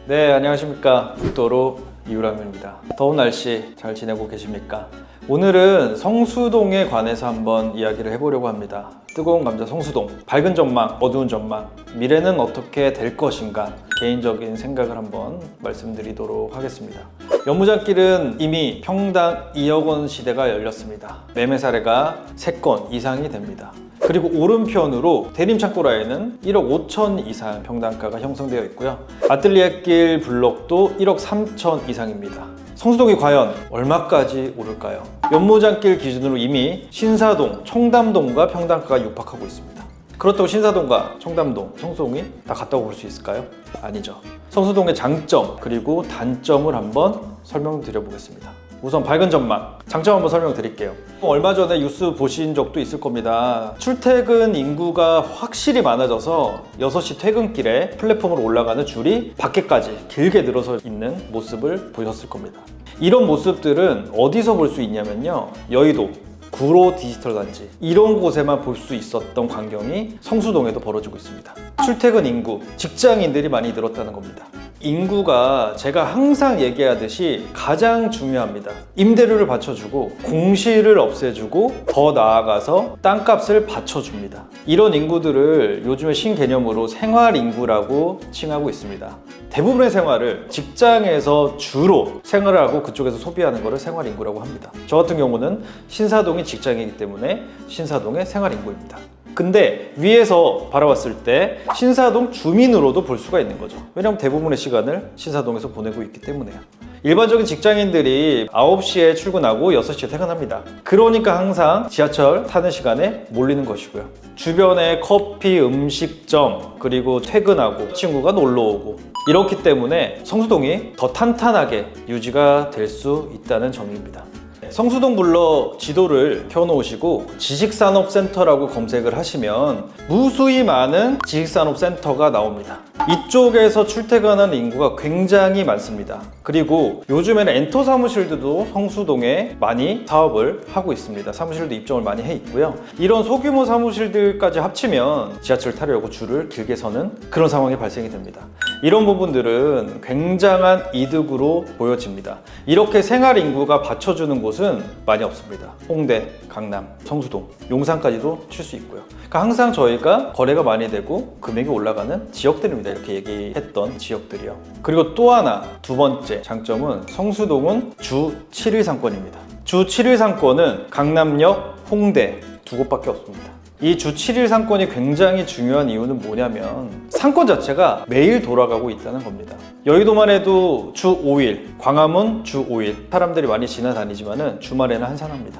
네, 안녕하십니까. 북도로 이유람입니다. 더운 날씨 잘 지내고 계십니까? 오늘은 성수동에 관해서 한번 이야기를 해보려고 합니다. 뜨거운 감자 성수동, 밝은 전망, 어두운 전망, 미래는 어떻게 될 것인가, 개인적인 생각을 한번 말씀드리도록 하겠습니다. 연무장길은 이미 평당 2억 원 시대가 열렸습니다. 매매 사례가 3건 이상이 됩니다. 그리고 오른편으로 대림창고라에는 1억 5천 이상 평당가가 형성되어 있고요. 아틀리에길 블록도 1억 3천 이상입니다. 성수동이 과연 얼마까지 오를까요? 연무장길 기준으로 이미 신사동, 청담동과 평당가가 육박하고 있습니다. 그렇다고 신사동과 청담동, 성수동이 다 같다고 볼 수 있을까요? 아니죠. 성수동의 장점 그리고 단점을 한번 설명드려 보겠습니다. 우선 밝은 전망, 장점 한번 설명드릴게요. 얼마 전에 뉴스 보신 적도 있을 겁니다. 출퇴근 인구가 확실히 많아져서 6시 퇴근길에 플랫폼으로 올라가는 줄이 밖에까지 길게 늘어서 있는 모습을 보셨을 겁니다. 이런 모습들은 어디서 볼 수 있냐면요, 여의도, 구로 디지털 단지, 이런 곳에만 볼 수 있었던 광경이 성수동에도 벌어지고 있습니다. 출퇴근 인구, 직장인들이 많이 늘었다는 겁니다. 인구가 제가 항상 얘기하듯이 가장 중요합니다. 임대료를 받쳐주고 공실을 없애주고 더 나아가서 땅값을 받쳐줍니다. 이런 인구들을 요즘에 신개념으로 생활인구라고 칭하고 있습니다. 대부분의 생활을 직장에서 주로 생활을 하고 그쪽에서 소비하는 것을 생활인구라고 합니다. 저 같은 경우는 신사동이 직장이기 때문에 신사동의 생활인구입니다. 근데 위에서 바라봤을 때 신사동 주민으로도 볼 수가 있는 거죠. 왜냐하면 대부분의 시간을 신사동에서 보내고 있기 때문에요. 일반적인 직장인들이 9시에 출근하고 6시에 퇴근합니다. 그러니까 항상 지하철 타는 시간에 몰리는 것이고요. 주변에 커피, 음식점, 그리고 퇴근하고 친구가 놀러 오고, 이렇기 때문에 성수동이 더 탄탄하게 유지가 될 수 있다는 점입니다. 성수동 불러 지도를 켜놓으시고 지식산업센터라고 검색을 하시면 무수히 많은 지식산업센터가 나옵니다. 이쪽에서 출퇴근하는 인구가 굉장히 많습니다. 그리고 요즘에는 엔터 사무실들도 성수동에 많이 사업을 하고 있습니다. 사무실도 입점을 많이 해 있고요. 이런 소규모 사무실들까지 합치면 지하철 타려고 줄을 길게 서는 그런 상황이 발생이 됩니다. 이런 부분들은 굉장한 이득으로 보여집니다. 이렇게 생활 인구가 받쳐주는 곳은 많이 없습니다. 홍대, 강남, 성수동, 용산까지도 칠 수 있고요. 그러니까 항상 저희가 거래가 많이 되고 금액이 올라가는 지역들입니다. 이렇게 얘기했던 지역들이요. 그리고 또 하나, 두 번째 장점은 성수동은 주 7일 상권입니다. 주 7일 상권은 강남역, 홍대 두 곳밖에 없습니다. 이 주 7일 상권이 굉장히 중요한 이유는 뭐냐면 상권 자체가 매일 돌아가고 있다는 겁니다. 여의도만 해도 주 5일, 광화문 주 5일, 사람들이 많이 지나다니지만 주말에는 한산합니다.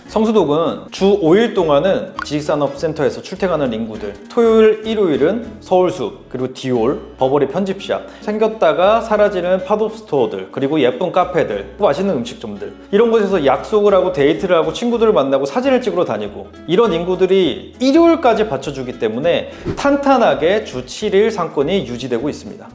성수동은 주 5일 동안은 지식산업센터에서 출퇴근하는 인구들, 토요일, 일요일은 서울숲, 그리고 디올, 버버리 편집샵, 생겼다가 사라지는 팝업 스토어들, 그리고 예쁜 카페들, 맛있는 음식점들, 이런 곳에서 약속을 하고 데이트를 하고 친구들을 만나고 사진을 찍으러 다니고, 이런 인구들이 일요일까지 받쳐주기 때문에 탄탄하게 주 7일 상권이 유지되고 있습니다.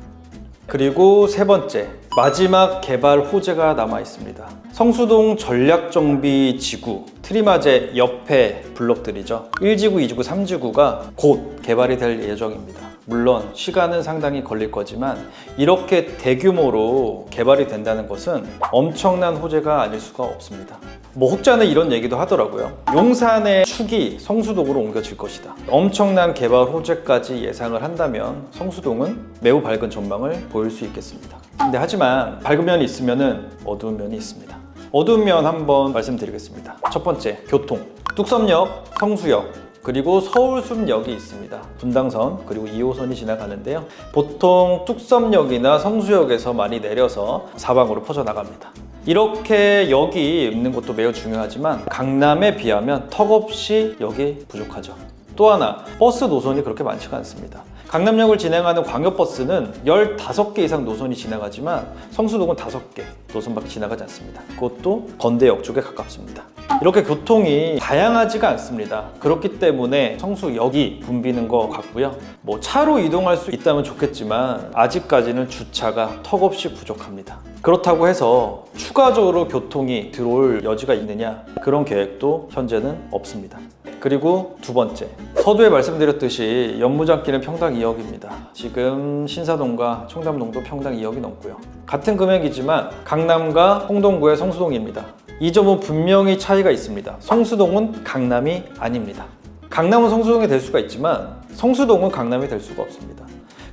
그리고 세 번째, 마지막 개발 호재가 남아 있습니다. 성수동 전략정비지구, 트리마제 옆에 블록들이죠. 1지구, 2지구, 3지구가 곧 개발이 될 예정입니다. 물론 시간은 상당히 걸릴 거지만 이렇게 대규모로 개발이 된다는 것은 엄청난 호재가 아닐 수가 없습니다. 혹자는 이런 얘기도 하더라고요. 용산의 축이 성수동으로 옮겨질 것이다. 엄청난 개발 호재까지 예상을 한다면 성수동은 매우 밝은 전망을 보일 수 있겠습니다. 근데 하지만 밝은 면이 있으면 어두운 면이 있습니다. 어두운 면 한번 말씀드리겠습니다. 첫 번째, 교통. 뚝섬역, 성수역, 그리고 서울숲역이 있습니다. 분당선 그리고 2호선이 지나가는데요. 보통 뚝섬역이나 성수역에서 많이 내려서 사방으로 퍼져나갑니다. 이렇게 역이 있는 것도 매우 중요하지만 강남에 비하면 턱없이 역이 부족하죠. 또 하나, 버스 노선이 그렇게 많지가 않습니다. 강남역을 진행하는 광역버스는 15개 이상 노선이 지나가지만 성수동은 5개 노선밖에 지나가지 않습니다. 그것도 건대역 쪽에 가깝습니다. 이렇게 교통이 다양하지가 않습니다. 그렇기 때문에 성수역이 붐비는 것 같고요. 차로 이동할 수 있다면 좋겠지만 아직까지는 주차가 턱없이 부족합니다. 그렇다고 해서 추가적으로 교통이 들어올 여지가 있느냐, 그런 계획도 현재는 없습니다. 그리고 두 번째, 서두에 말씀드렸듯이 연무장길은 평당 2억입니다. 지금 신사동과 청담동도 평당 2억이 넘고요. 같은 금액이지만 강남과 홍동구의 성수동입니다. 이 점은 분명히 차이가 있습니다. 성수동은 강남이 아닙니다. 강남은 성수동이 될 수가 있지만 성수동은 강남이 될 수가 없습니다.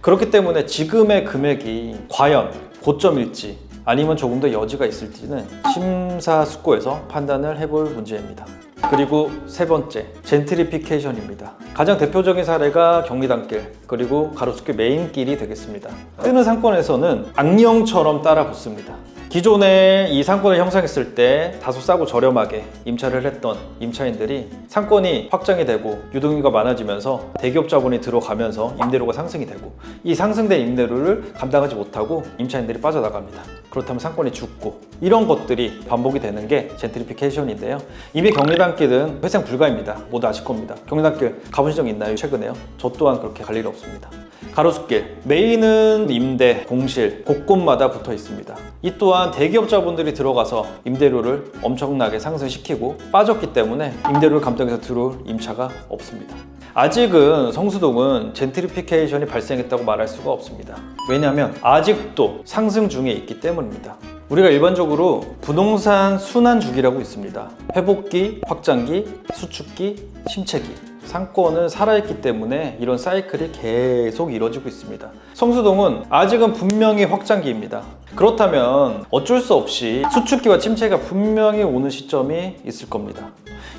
그렇기 때문에 지금의 금액이 과연 고점일지 아니면 조금 더 여지가 있을지는 심사숙고해서 판단을 해볼 문제입니다. 그리고 세 번째, 젠트리피케이션입니다. 가장 대표적인 사례가 경리단길 그리고 가로수길 메인길이 되겠습니다. 뜨는 상권에서는 악령처럼 따라 붙습니다. 기존에 이 상권을 형성했을 때 다소 싸고 저렴하게 임차를 했던 임차인들이 상권이 확장이 되고 유동인구가 많아지면서 대기업 자본이 들어가면서 임대료가 상승이 되고 이 상승된 임대료를 감당하지 못하고 임차인들이 빠져나갑니다. 그렇다면 상권이 죽고 이런 것들이 반복이 되는 게 젠트리피케이션인데요. 이미 경리단길은 회생 불가입니다. 모두 아실 겁니다. 경리단길 가보신 적 있나요? 최근에요? 저 또한 그렇게 갈 일 없습니다. 가로수길, 메인은 임대, 공실 곳곳마다 붙어 있습니다. 이 또한 대기업 자본들이 들어가서 임대료를 엄청나게 상승시키고 빠졌기 때문에 임대료를 감당해서 들어올 임차가 없습니다. 아직은 성수동은 젠트리피케이션이 발생했다고 말할 수가 없습니다. 왜냐하면 아직도 상승 중에 있기 때문입니다. 우리가 일반적으로 부동산 순환주기라고 있습니다. 회복기, 확장기, 수축기, 침체기. 상권은 살아있기 때문에 이런 사이클이 계속 이루어지고 있습니다. 성수동은 아직은 분명히 확장기입니다. 그렇다면 어쩔 수 없이 수축기와 침체가 분명히 오는 시점이 있을 겁니다.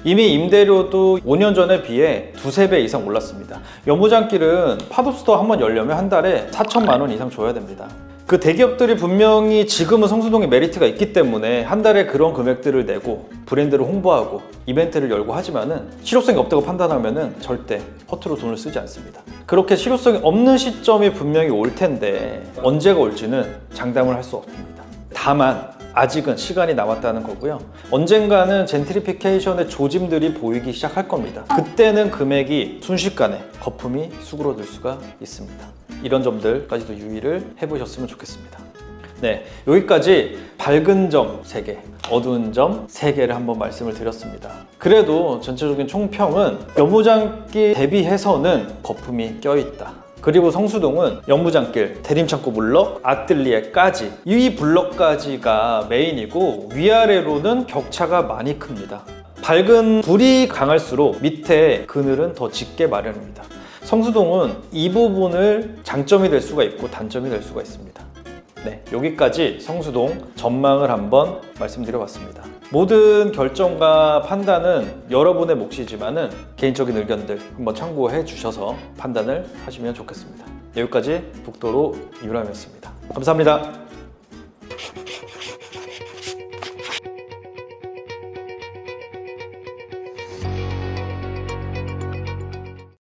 이미 임대료도 5년 전에 비해 두세 배 이상 올랐습니다. 연무장길은 팝업스토어 한번 열려면 한 달에 4천만 원 이상 줘야 됩니다. 그 대기업들이 분명히 지금은 성수동에 메리트가 있기 때문에 한 달에 그런 금액들을 내고 브랜드를 홍보하고 이벤트를 열고 하지만은 실효성이 없다고 판단하면은 절대 허투루 돈을 쓰지 않습니다. 그렇게 실효성이 없는 시점이 분명히 올 텐데 언제가 올지는 장담을 할 수 없습니다. 다만 아직은 시간이 남았다는 거고요. 언젠가는 젠트리피케이션의 조짐들이 보이기 시작할 겁니다. 그때는 금액이 순식간에 거품이 수그러들 수가 있습니다. 이런 점들까지도 유의를 해보셨으면 좋겠습니다. 네, 여기까지 밝은 점 3개, 어두운 점 3개를 한번 말씀을 드렸습니다. 그래도 전체적인 총평은 연무장길 대비해서는 거품이 껴있다. 그리고 성수동은 연무장길, 대림창고 블럭, 아뜰리에까지 이 블럭까지가 메인이고 위아래로는 격차가 많이 큽니다. 밝은 불이 강할수록 밑에 그늘은 더 짙게 마련입니다. 성수동은 이 부분을 장점이 될 수가 있고 단점이 될 수가 있습니다. 네, 여기까지 성수동 전망을 한번 말씀드려봤습니다. 모든 결정과 판단은 여러분의 몫이지만은 개인적인 의견들 한번 참고해 주셔서 판단을 하시면 좋겠습니다. 여기까지 북도로 이유람이었습니다. 감사합니다.